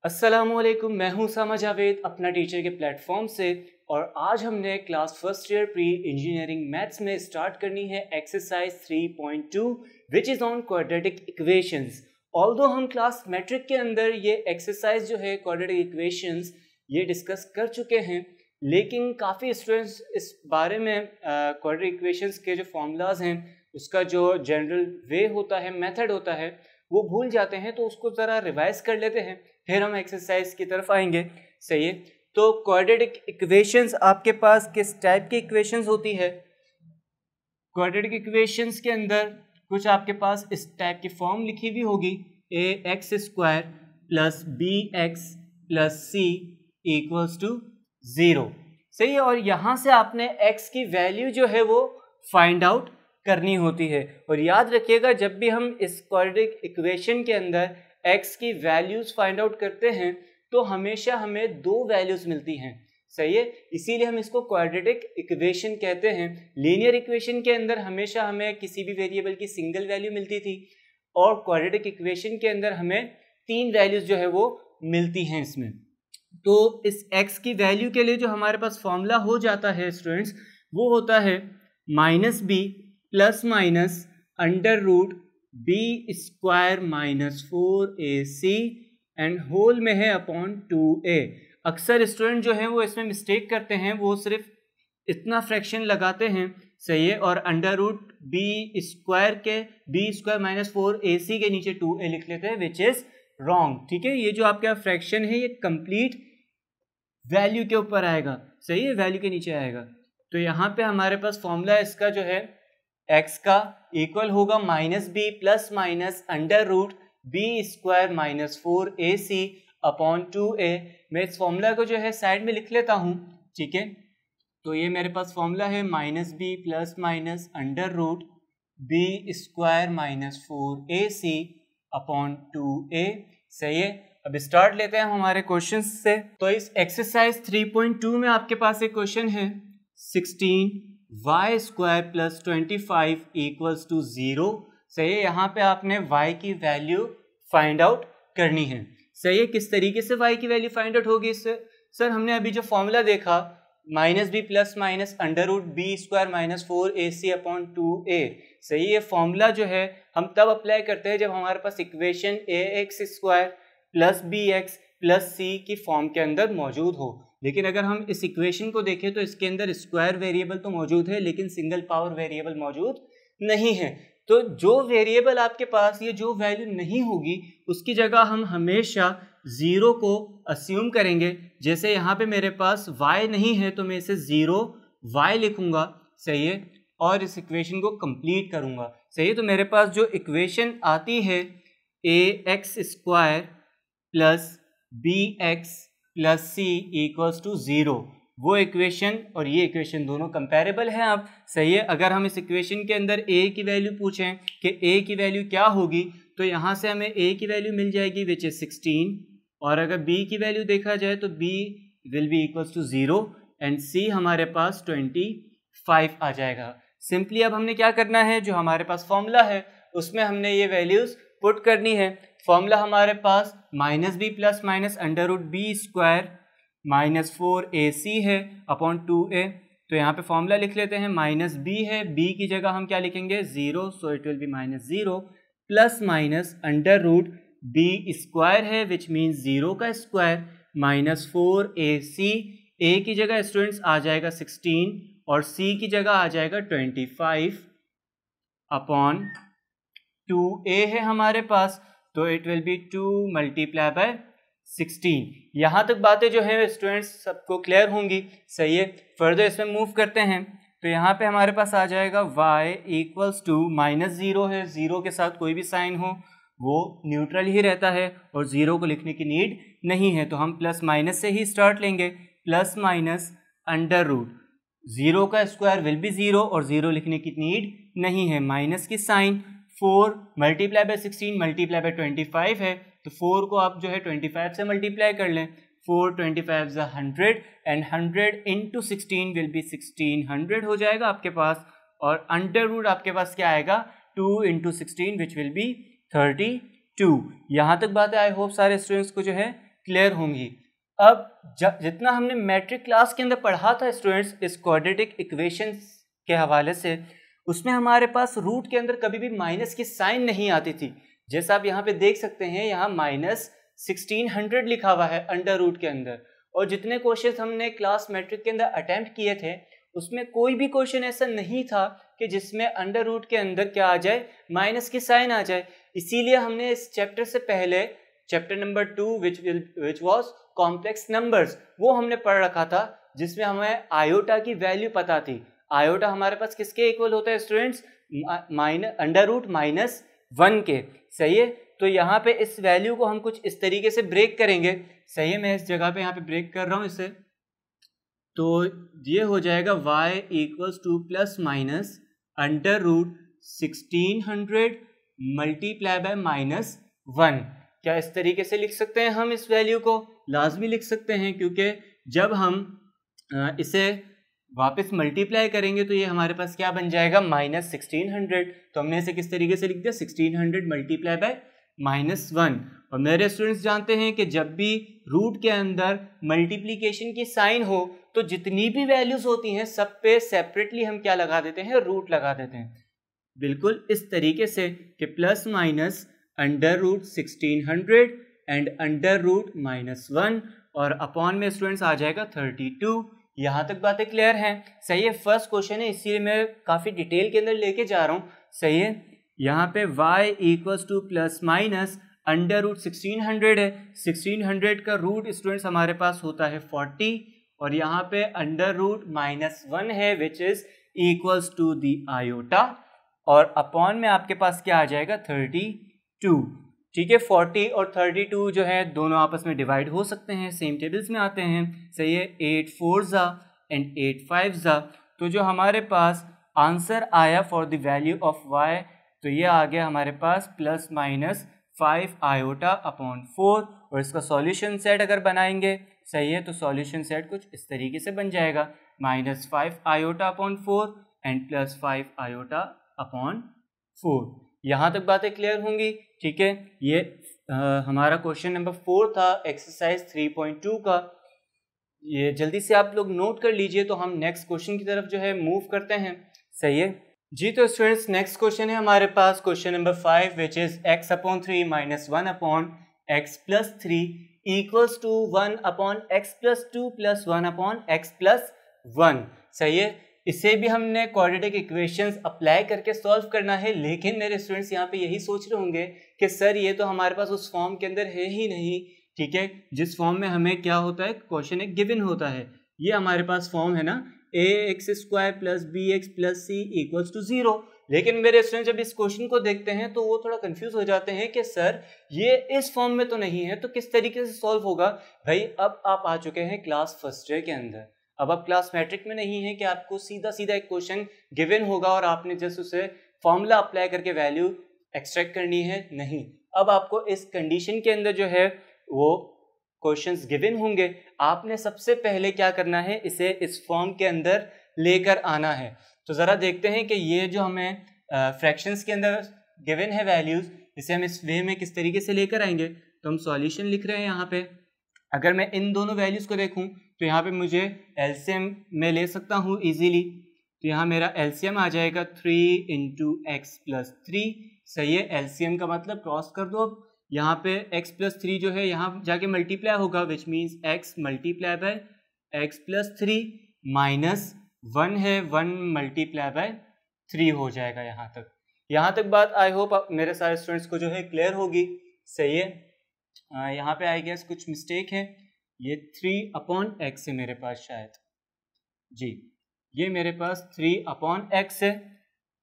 अस्सलामुअलैकुम, मैं हूं सामा जावेद अपना टीचर के प्लेटफॉर्म से। और आज हमने class first year pre engineering maths में स्टार्ट करनी है exercise 3.2 which is on quadratic equations. Although हम क्लास मैट्रिक के अंदर ये एक्सरसाइज जो है क्वाड्रेटिक इक्वेशंस ये डिस्कस कर चुके हैं, लेकिन काफ़ी स्टूडेंट्स इस बारे में क्वाड्रेटिक इक्वेशंस के जो फॉर्मूलाज हैं उसका जो जनरल वे होता है, मेथड होता है, वो भूल जाते हैं। तो उसको ज़रा रिवाइज कर लेते हैं, फिर हम एक्सरसाइज की तरफ आएंगे। सही है, तो क्वाड्रेटिक इक्वेशंस आपके पास किस टाइप की इक्वेशंस होती है? क्वाड्रेटिक इक्वेशंस के अंदर कुछ आपके पास इस टाइप की फॉर्म लिखी हुई होगी, a x square plus B x plus C equals to 0। सही है, और यहाँ से आपने x की वैल्यू जो है वो फाइंड आउट करनी होती है। और याद रखिएगा, जब भी हम इस क्वाड्रेटिक इक्वेशन के अंदर x की वैल्यूज फाइंड आउट करते हैं तो हमेशा हमें दो वैल्यूज मिलती हैं। सही है, इसीलिए हम इसको क्वाड्रेटिक इक्वेशन कहते हैं। लीनियर इक्वेशन के अंदर हमेशा हमें किसी भी वेरिएबल की सिंगल वैल्यू मिलती थी, और क्वाड्रेटिक इक्वेशन के अंदर हमें तीन वैल्यूज जो है वो मिलती हैं इसमें। तो इस x की वैल्यू के लिए जो हमारे पास फॉर्मूला हो जाता है स्टूडेंट्स, वो होता है minus B plus minus under root B square minus 4ac and whole में है अपॉन 2a। अक्सर स्टूडेंट जो है वो इसमें मिस्टेक करते हैं, वो सिर्फ इतना फ्रैक्शन लगाते हैं। सही है, और under root B square minus 4ac के नीचे 2a लिख लेते हैं, विच इज रॉन्ग। ठीक है, ये जो आपका फ्रैक्शन है ये कंप्लीट वैल्यू के ऊपर आएगा। सही है, वैल्यू के नीचे आएगा। तो यहाँ पे हमारे पास फॉर्मूला इसका जो है x का इक्वल होगा minus B plus minus under root B square minus 4ac upon 2a। मैं इस फॉर्मूला को जो है साइड में लिख लेता हूँ। ठीक है, तो ये मेरे पास फॉर्मूला है minus B plus minus under root B square minus 4ac upon 2a। सही है, अब स्टार्ट लेते हैं हम हमारे क्वेश्चन से। तो इस एक्सरसाइज 3.2 में आपके पास एक क्वेश्चन है 16y square plus 25 equals to 0। सही है, यहाँ पे आपने y की वैल्यू फाइंड आउट करनी है। सही है, किस तरीके से y की वैल्यू फाइंड आउट होगी इससे? सर हमने अभी जो फॉर्मूला देखा minus B plus minus under root B square minus 4ac upon 2a। सही, ये फॉर्मूला जो है हम तब अप्लाई करते हैं जब हमारे पास equation ax square plus B x plus c की फॉर्म के अंदर मौजूद हो। लेकिन अगर हम इस इक्वेशन को देखें तो इसके अंदर स्क्वायर वेरिएबल तो मौजूद है, लेकिन सिंगल पावर वेरिएबल मौजूद नहीं है। तो जो वेरिएबल आपके पास ये जो वैल्यू नहीं होगी उसकी जगह हम हमेशा 0 को अस्यूम करेंगे। जैसे यहाँ पे मेरे पास y नहीं है तो मैं इसे 0y लिखूंगा। सही है, और इस इक्वेशन को कंप्लीट करूंगा। सही है, तो मेरे पास जो इक्वेशन आती है ax square plus B x plus C equals to 0, वो इक्वेशन और ये इक्वेशन दोनों कंपैरेबल हैं अब। सही है, अगर हम इस इक्वेशन के अंदर a की वैल्यू पूछें कि a की वैल्यू क्या होगी, तो यहाँ से हमें a की वैल्यू मिल जाएगी विच इज 16, और अगर b की वैल्यू देखा जाए तो b will be equals to 0 and c हमारे पास 25 आ जाएगा। सिंपली अब हमने क्या करना है, जो हमारे पास फॉर्मूला है उसमें हमने ये वैल्यूज पुट करनी है। फॉर्मूला हमारे पास minus B plus minus under root B square minus 4ac है अपॉन 2a। तो यहाँ पे फॉर्मूला लिख लेते हैं, माइनस b है, b की जगह हम क्या लिखेंगे 0, so it will be minus 0 plus minus under root B square है विच मीन्स 0 का स्क्वायर माइनस 4ac। a की जगह स्टूडेंट्स आ जाएगा 16 और c की जगह आ जाएगा 25 अपॉन 2a है हमारे पास, तो it will B 2 multiply by 16। यहाँ तक बातें जो है स्टूडेंट्स सबको क्लियर होंगी। सही है, फर्दर इसमें मूव करते हैं। तो यहाँ पे हमारे पास आ जाएगा y इक्वल्स टू माइनस 0 है, 0 के साथ कोई भी साइन हो वो न्यूट्रल ही रहता है और 0 को लिखने की नीड नहीं है, तो हम प्लस माइनस से ही स्टार्ट लेंगे। प्लस माइनस अंडर रूट 0 का स्क्वायर विल बी 0 और 0 लिखने की नीड नहीं है, माइनस की sign 4 multiply by 16 multiply by 25 है, तो 4 को आप जो है 25 से मल्टीप्लाई कर लें। 4 25 100 एंड 100 इंटू 16 विल बी 1600 हो जाएगा आपके पास, और अंडर रूट आपके पास क्या आएगा 2 इंटू 16 विच विल बी 32। यहाँ तक बात है, आई होप सारे स्टूडेंट्स को जो है क्लियर होंगी। अब जितना हमने मैट्रिक क्लास के अंदर पढ़ा था स्टूडेंट्स इस क्वाड्रेटिक इक्वेशंस के हवाले से, उसमें हमारे पास रूट के अंदर कभी भी माइनस की साइन नहीं आती थी। जैसा आप यहाँ पे देख सकते हैं, यहाँ -1600 लिखा हुआ है अंडर रूट के अंदर। और जितने क्वेश्चन हमने क्लास मैट्रिक के अंदर अटेम्प्ट किए थे उसमें कोई भी क्वेश्चन ऐसा नहीं था कि जिसमें अंडर रूट के अंदर क्या आ जाए, माइनस की साइन आ जाए। इसीलिए हमने इस चैप्टर से पहले chapter number 2 which was complex numbers, वो हमने पढ़ रखा था, जिसमें हमें आयोटा की वैल्यू पता थी। आयोटा हमारे पास किसके इक्वल होता है स्टूडेंट्स? अंडर रूट -1 के। सही है, तो यहाँ पे इस वैल्यू को हम कुछ इस तरीके से ब्रेक करेंगे। सही है, मैं इस जगह पे यहाँ पे ब्रेक कर रहा हूँ इसे। तो ये हो जाएगा y = plus minus under root 1600 multiply by -1। क्या इस तरीके से लिख सकते हैं हम इस वैल्यू को? लाजमी लिख सकते हैं, क्योंकि जब हम इसे वापस मल्टीप्लाई करेंगे तो ये हमारे पास क्या बन जाएगा, -1600। तो हमने इसे किस तरीके से लिख दिया, 1600 मल्टीप्लाई बाय -1। और मेरे स्टूडेंट्स जानते हैं कि जब भी रूट के अंदर मल्टीप्लिकेशन की साइन हो तो जितनी भी वैल्यूज होती हैं सब पे सेपरेटली हम क्या लगा देते हैं, रूट लगा देते हैं। बिल्कुल इस तरीके से कि plus minus under root 1600 and under root -1 और अपॉन में स्टूडेंट्स आ जाएगा 32। यहाँ तक बातें क्लियर हैं? सही है, फर्स्ट क्वेश्चन है इसीलिए मैं काफ़ी डिटेल के अंदर लेके जा रहा हूँ। सही है, यहाँ पे y = plus minus under root 1600 है। 1600 का रूट स्टूडेंट्स हमारे पास होता है 40 और यहाँ पे अंडर रूट -1 है which is equals to the iota और अपॉन में आपके पास क्या आ जाएगा, 32। ठीक है, 40 और 32 जो है दोनों आपस में डिवाइड हो सकते हैं, सेम टेबल्स में आते हैं। सही है, 8 4 एंड 8 5 तो जो हमारे पास आंसर आया for the value of y, तो ये आ गया हमारे पास +-5 आयोटा अपॉन 4। और इसका सॉल्यूशन सेट अगर बनाएंगे, सही है, तो सॉल्यूशन सेट कुछ इस तरीके से बन जाएगा, -5 iota upon 4 and +5 iota upon 4। यहाँ तक बातें क्लियर होंगी? ठीक है, ये हमारा क्वेश्चन नंबर 4 था एक्सरसाइज 3.2 का। ये जल्दी से आप लोग नोट कर लीजिए तो हम नेक्स्ट क्वेश्चन की तरफ जो है मूव करते हैं। सही है जी, तो स्टूडेंट्स नेक्स्ट क्वेश्चन है हमारे पास question number 5 which is x/3 - 1/x+3 equals to 1/x+2 + 1/x+1। सही है, इसे भी हमने क्वाड्रेटिक इक्वेशंस अप्लाई करके सॉल्व करना है। लेकिन मेरे स्टूडेंट्स यहाँ पे यही सोच रहे होंगे कि सर ये तो हमारे पास उस फॉर्म के अंदर है ही नहीं। ठीक है, जिस फॉर्म में हमें क्या होता है, क्वेश्चन एक गिवन होता है, ये हमारे पास फॉर्म है ना, ax² + bx + c = 0। लेकिन मेरे स्टूडेंट जब इस क्वेश्चन को देखते हैं तो वो थोड़ा कंफ्यूज हो जाते हैं कि सर ये इस फॉर्म में तो नहीं है, तो किस तरीके से सॉल्व होगा। भाई अब आप आ चुके हैं क्लास फर्स्ट ईयर के अंदर, अब आप क्लास मैट्रिक में नहीं है कि आपको सीधा सीधा एक क्वेश्चन गिवन होगा और आपने जस्ट उसे फॉर्मूला अप्लाई करके वैल्यू एक्सट्रैक्ट करनी है। नहीं, अब आपको इस कंडीशन के अंदर जो है वो क्वेश्चंस गिवन होंगे। आपने सबसे पहले क्या करना है, इसे इस फॉर्म के अंदर लेकर आना है। तो ज़रा देखते हैं कि ये जो हमें फ्रैक्शंस के अंदर गिवन है वैल्यूज़, इसे हम इस वे में किस तरीके से लेकर आएंगे। तो हम सॉल्यूशन लिख रहे हैं यहाँ पे। अगर मैं इन दोनों वैल्यूज़ को देखूँ तो यहाँ पे मुझे एलसीएम में ले सकता हूँ इजीली। तो यहाँ मेरा एलसीएम आ जाएगा 3 × x + 3। सही है, एलसीएम का मतलब क्रॉस कर दो। अब यहाँ पे x + 3 जो है यहाँ जाके मल्टीप्लाई होगा, विच मीन्स x × x + 3 -1 है, 1 × 3 हो जाएगा। यहाँ तक बात आई होप मेरे सारे स्टूडेंट्स को जो है क्लियर होगी। सही है, यहाँ पे आई गेस कुछ मिस्टेक है, ये 3/x है मेरे पास शायद जी, ये मेरे पास 3/x है,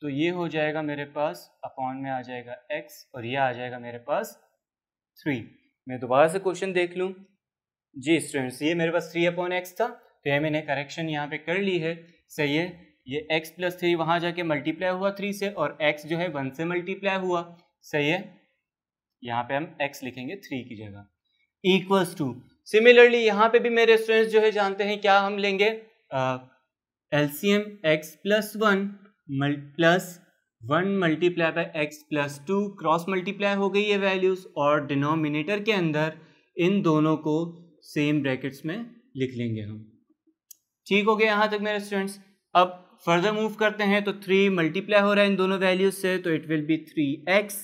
तो ये हो जाएगा मेरे पास अपॉन में आ जाएगा x और ये आ जाएगा मेरे पास 3। मैं दोबारा से क्वेश्चन देख लूँ जी स्टूडेंट्स, ये मेरे पास 3/x था, तो ये मैंने करेक्शन यहाँ पे कर ली है। सही है, ये x + 3 वहाँ जाके मल्टीप्लाई हुआ 3 से और x जो है 1 से मल्टीप्लाई हुआ। सही है, यहाँ पे हम x लिखेंगे 3 की जगह इक्वल्स टू। सिमिलरली यहाँ पे भी मेरे स्टूडेंट्स जो है जानते हैं क्या हम लेंगे, LCM x + 1 + 1 × x + 2 cross multiply हो गई है वैल्यूज़ और डिनोमिनेटर के अंदर इन दोनों को सेम ब्रैकेट्स में लिख लेंगे हम। ठीक हो गया यहाँ तक मेरे स्टूडेंट्स। अब फर्दर मूव करते हैं तो 3 मल्टीप्लाई हो रहा है इन दोनों वैल्यूज से, तो it will B 3x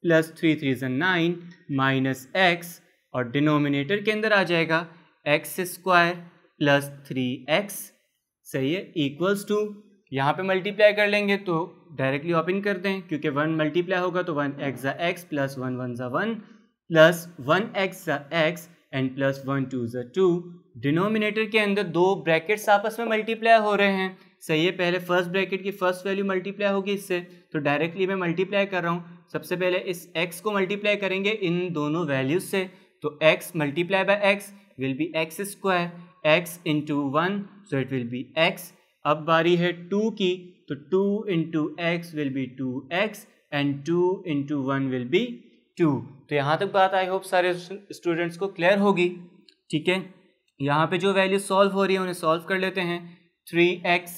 plus 3 3 is 9 minus x, और डिनोमिनेटर के अंदर आ जाएगा x स्क्वायर प्लस 3x, सही है, इक्वल्स टू, यहाँ पे मल्टीप्लाई कर लेंगे तो डायरेक्टली ओपन कर दें, क्योंकि 1 मल्टीप्लाई होगा तो 1x ज़ा x प्लस 1 1 ज़ा 1 प्लस 1x ज़ा x एंड प्लस 1 2 ज़ा 2। डिनोमिनेटर के अंदर दो ब्रैकेट्स आपस में मल्टीप्लाई हो रहे हैं, सही है। पहले फर्स्ट ब्रैकेट की फर्स्ट वैल्यू मल्टीप्लाई होगी इससे, तो डायरेक्टली मैं मल्टीप्लाई कर रहा हूँ। सबसे पहले इस x को मल्टीप्लाई करेंगे इन दोनों वैल्यूज से, तो x multiply by x will be x square, x into 1 so it will B x। अब बारी है 2 की, तो 2 into x will be 2x and 2 into 1 will be 2। तो यहाँ तक बात आई होप सारे स्टूडेंट्स को क्लियर होगी। ठीक है, यहाँ पे जो वैल्यू सॉल्व हो रही है उन्हें सॉल्व कर लेते हैं। 3x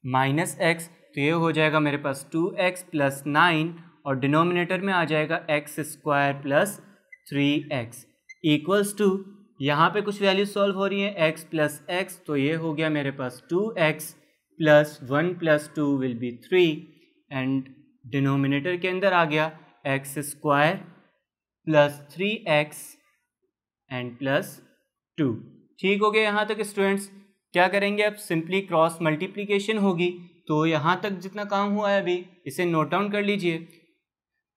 माइनस x, तो ये हो जाएगा मेरे पास 2x प्लस 9, और डिनोमिनेटर में आ जाएगा x square plus 3x equals to, यहाँ पे कुछ वैल्यू सॉल्व हो रही है x प्लस x, तो ये हो गया मेरे पास 2x plus 1 plus 2 will be 3, and denominator के अंदर आ गया x square plus 3x and plus 2। ठीक हो गया यहाँ तक स्टूडेंट्स। क्या करेंगे अब, सिंपली क्रॉस मल्टीप्लिकेशन होगी। तो यहाँ तक जितना काम हुआ है अभी इसे नोट डाउन कर लीजिए,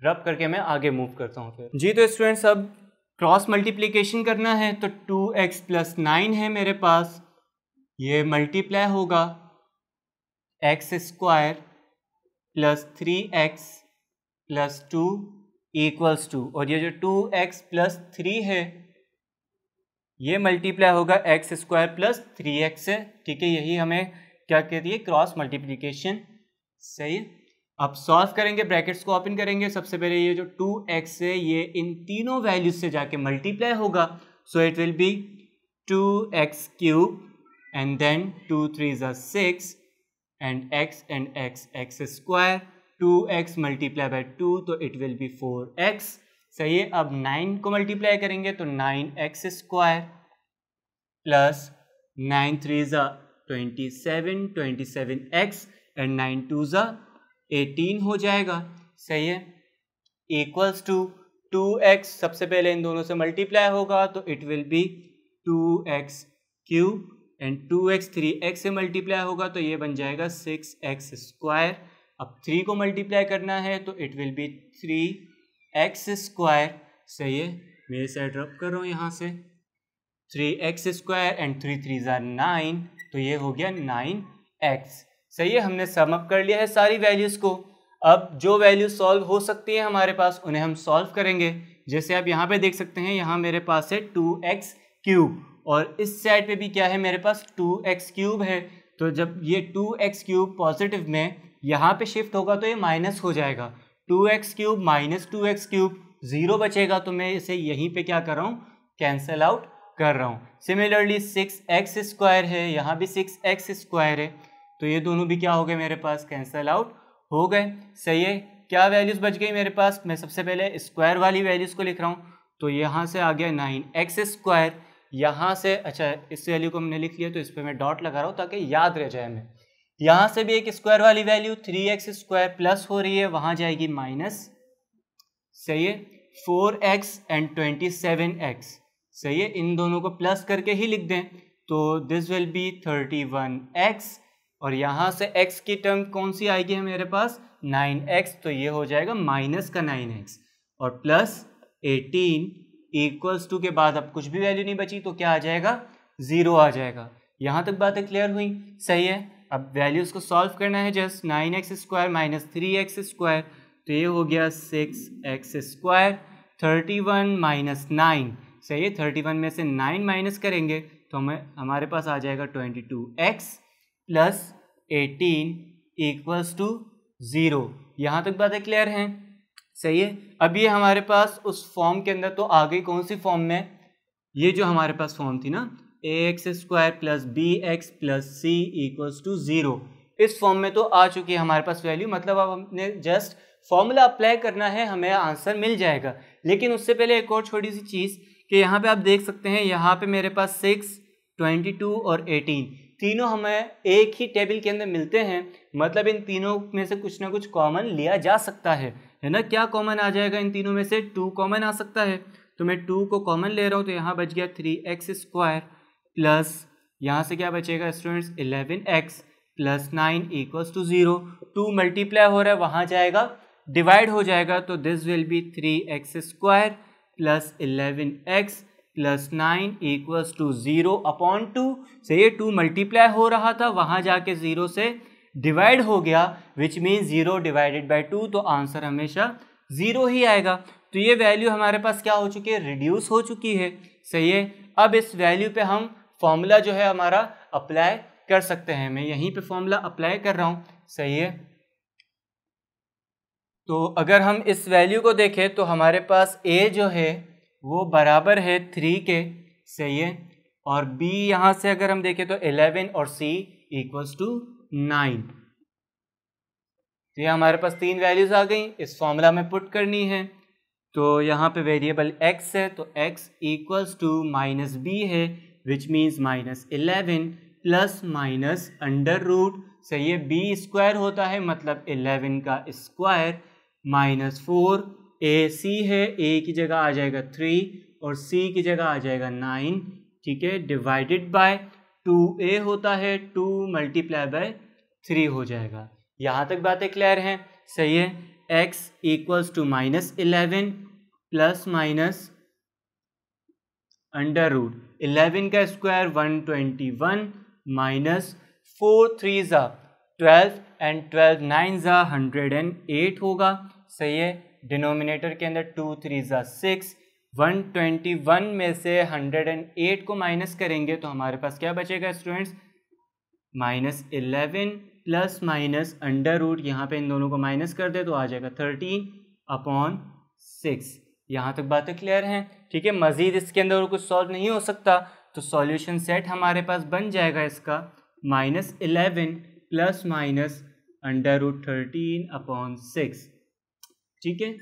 रब करके मैं आगे मूव करता हूँ फिर जी। तो स्टूडेंट्स अब क्रॉस मल्टीप्लिकेशन करना है, तो 2x प्लस 9 है मेरे पास, ये मल्टीप्लाई होगा x square plus 3x plus 2 equals to, और ये जो 2x प्लस 3 है ये मल्टीप्लाई होगा x स्क्वायर प्लस 3x से। ठीक है, यही हमें क्या कहती है, क्रॉस मल्टीप्लिकेशन, सही। अब सॉल्व करेंगे, ब्रैकेट्स को ओपन करेंगे। सबसे पहले ये जो 2x है ये इन तीनों वैल्यूज से जाके मल्टीप्लाई होगा, so it will be 2x cube and then 2 3 ज़ा 6 and x square, 2x multiply by 2 तो इट विल बी 4x, सही है। अब 9 को मल्टीप्लाई करेंगे तो 9x स्क्वायर प्लस 9 3 ज़ा 27 27x एंड 9 2 ज़ा 18 हो जाएगा, सही है, इक्वल्स टू 2x, सबसे पहले इन दोनों से मल्टीप्लाई होगा तो it will be 2x cube and 2x 3x से मल्टीप्लाई होगा तो ये बन जाएगा 6x स्क्वायर। अब 3 को मल्टीप्लाई करना है तो it will B 3x square, सही है, मेरे साइड ड्रॉप कर रहा हूँ यहाँ से, 3x स्क्वायर एंड 3 3 ज़ा 9, तो ये हो गया 9x, सही है। हमने सम अप कर लिया है सारी वैल्यूज़ को। अब जो वैल्यू सॉल्व हो सकती है हमारे पास उन्हें हम सॉल्व करेंगे। जैसे आप यहाँ पे देख सकते हैं, यहाँ मेरे पास है 2x क्यूब, और इस साइड पे भी क्या है, मेरे पास 2x क्यूब है। तो जब ये 2x क्यूब पॉजिटिव में यहाँ पे शिफ्ट होगा तो ये माइनस हो जाएगा, 2x cube minus 2x cube 0 बचेगा, तो मैं इसे यहीं पे क्या कर रहा हूँ, कैंसिल आउट कर रहा हूँ। सिमिलरली 6x स्क्वायर है, यहाँ भी 6x स्क्वायर है, तो ये दोनों भी क्या हो गए मेरे पास, कैंसिल आउट हो गए, सही है। क्या वैल्यूज़ बच गई मेरे पास, मैं सबसे पहले स्क्वायर वाली वैल्यूज़ को लिख रहा हूँ, तो यहाँ से आ गया 9x स्क्वायर, यहाँ से, अच्छा इस वैल्यू को हमने लिख लिया तो इस पर मैं डॉट लगा रहा हूँ ताकि याद रह जाए हमें। यहाँ से भी एक स्क्वायर वाली वैल्यू 3x स्क्वायर प्लस हो रही है, वहाँ जाएगी माइनस, सही है, 4x एंड 27x, सही है, इन दोनों को प्लस करके ही लिख दें तो दिस विल बी 31x, और यहाँ से x की टर्म कौन सी आएगी है मेरे पास, 9x, तो ये हो जाएगा माइनस का 9x और प्लस 18 इक्वल्स टू के बाद अब कुछ भी वैल्यू नहीं बची तो क्या आ जाएगा, 0 आ जाएगा। यहाँ तक बातें क्लियर हुई, सही है। अब वैल्यूज़ को सॉल्व करना है, just 9x square minus 3x square, तो ये हो गया 6x स्क्वायर, 31 माइनस 9, सही है, 31 में से 9 माइनस करेंगे तो हमारे पास आ जाएगा 22x प्लस 18 इक्वल्स टू 0। यहाँ तक बातें क्लियर हैं, सही है। अब ये हमारे पास उस फॉर्म के अंदर तो आ गई, कौन सी फॉर्म में, ये जो हमारे पास फॉर्म थी ना, ax square plus bx plus c equals to 0, इस फॉर्म में तो आ चुकी है हमारे पास वैल्यू, मतलब अब हमने जस्ट फॉर्मूला अप्लाई करना है, हमें आंसर मिल जाएगा। लेकिन उससे पहले एक और छोटी सी चीज़ कि यहाँ पे आप देख सकते हैं, यहाँ पे मेरे पास 6, 22 और 18 तीनों हमें एक ही टेबल के अंदर मिलते हैं, मतलब इन तीनों में से कुछ ना कुछ कॉमन लिया जा सकता है ना। क्या कॉमन आ जाएगा इन तीनों में से? 2 कॉमन आ सकता है, तो मैं 2 को कॉमन ले रहा हूँ, तो यहाँ बच गया 3x² प्लस यहाँ से क्या बचेगा students 11x plus 9 equals to 0। 2 multiply हो रहा है, वहाँ जाएगा डिवाइड हो जाएगा, तो this will be 3x² plus 11x plus 9 equals to 0 upon 2 से ये 2 मल्टीप्लाई हो रहा था, वहाँ जाके 0 से डिवाइड हो गया, विच मीन 0 डिवाइडेड बाई 2, तो आंसर हमेशा 0 ही आएगा। तो ये वैल्यू हमारे पास क्या हो चुकी है? रिड्यूस हो चुकी है। सही है। अब इस वैल्यू पे हम फॉर्मूला जो है हमारा अप्लाई कर सकते हैं। मैं यहीं पे फॉर्मूला अप्लाई कर रहा हूँ। सही है। तो अगर हम इस वैल्यू को देखें तो हमारे पास a जो है वो बराबर है 3 के। सही है। और b यहाँ से अगर हम देखें तो 11 और c इक्वल्स टू 9। तो ये हमारे पास 3 वैल्यूज आ गई, इस फॉर्मूला में पुट करनी है। तो यहाँ पे वेरिएबल x है, तो x equals to minus b है, which means minus 11 plus minus under root. सही है। b स्क्वायर होता है, मतलब 11 का स्क्वायर माइनस 4। a c है, a की जगह आ जाएगा 3 और c की जगह आ जाएगा 9। ठीक है। डिवाइडेड बाय 2a होता है, 2 मल्टीप्लाई बाय 3 हो जाएगा। यहाँ तक बातें क्लियर हैं। सही है। x equals to minus 11 plus minus under root 11 का स्क्वायर 121 माइनस 4 3 ज़ा 12 एंड 12 9 ज़ा 108 होगा। सही है। डिनोमिनेटर के अंदर 2 3 ज़ा 6, 121 में से 108 को माइनस करेंगे तो हमारे पास क्या बचेगा students? Minus 11 plus minus under root, यहाँ पे इन दोनों को माइनस कर दे तो आ जाएगा 13/6। यहाँ तक बातें क्लियर हैं। ठीक है। मज़ीद इसके अंदर और कुछ सॉल्व नहीं हो सकता, तो सॉल्यूशन सेट हमारे पास बन जाएगा इसका minus 11 plus minus under root 13/6। ठीक है।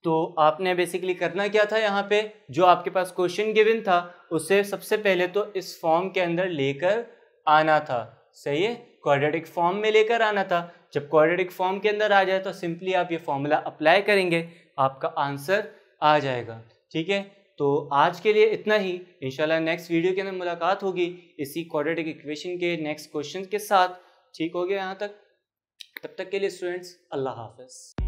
तो आपने बेसिकली करना क्या था, यहाँ पे जो आपके पास क्वेश्चन गिवन था उसे सबसे पहले तो इस फॉर्म के अंदर लेकर आना था। सही है। क्वाड्रेटिक फॉर्म में लेकर आना था। जब क्वाड्रेटिक फॉर्म के अंदर आ जाए तो सिंपली आप ये फॉर्मूला अप्लाई करेंगे, आपका आंसर आ जाएगा। ठीक है। तो आज के लिए इतना ही। इंशाल्लाह नेक्स्ट वीडियो के अंदर मुलाकात होगी इसी क्वाड्रेटिक इक्वेशन के नेक्स्ट क्वेश्चन के साथ। ठीक हो गया यहाँ तक? तब तक के लिए स्टूडेंट्स, अल्लाह हाफिज़।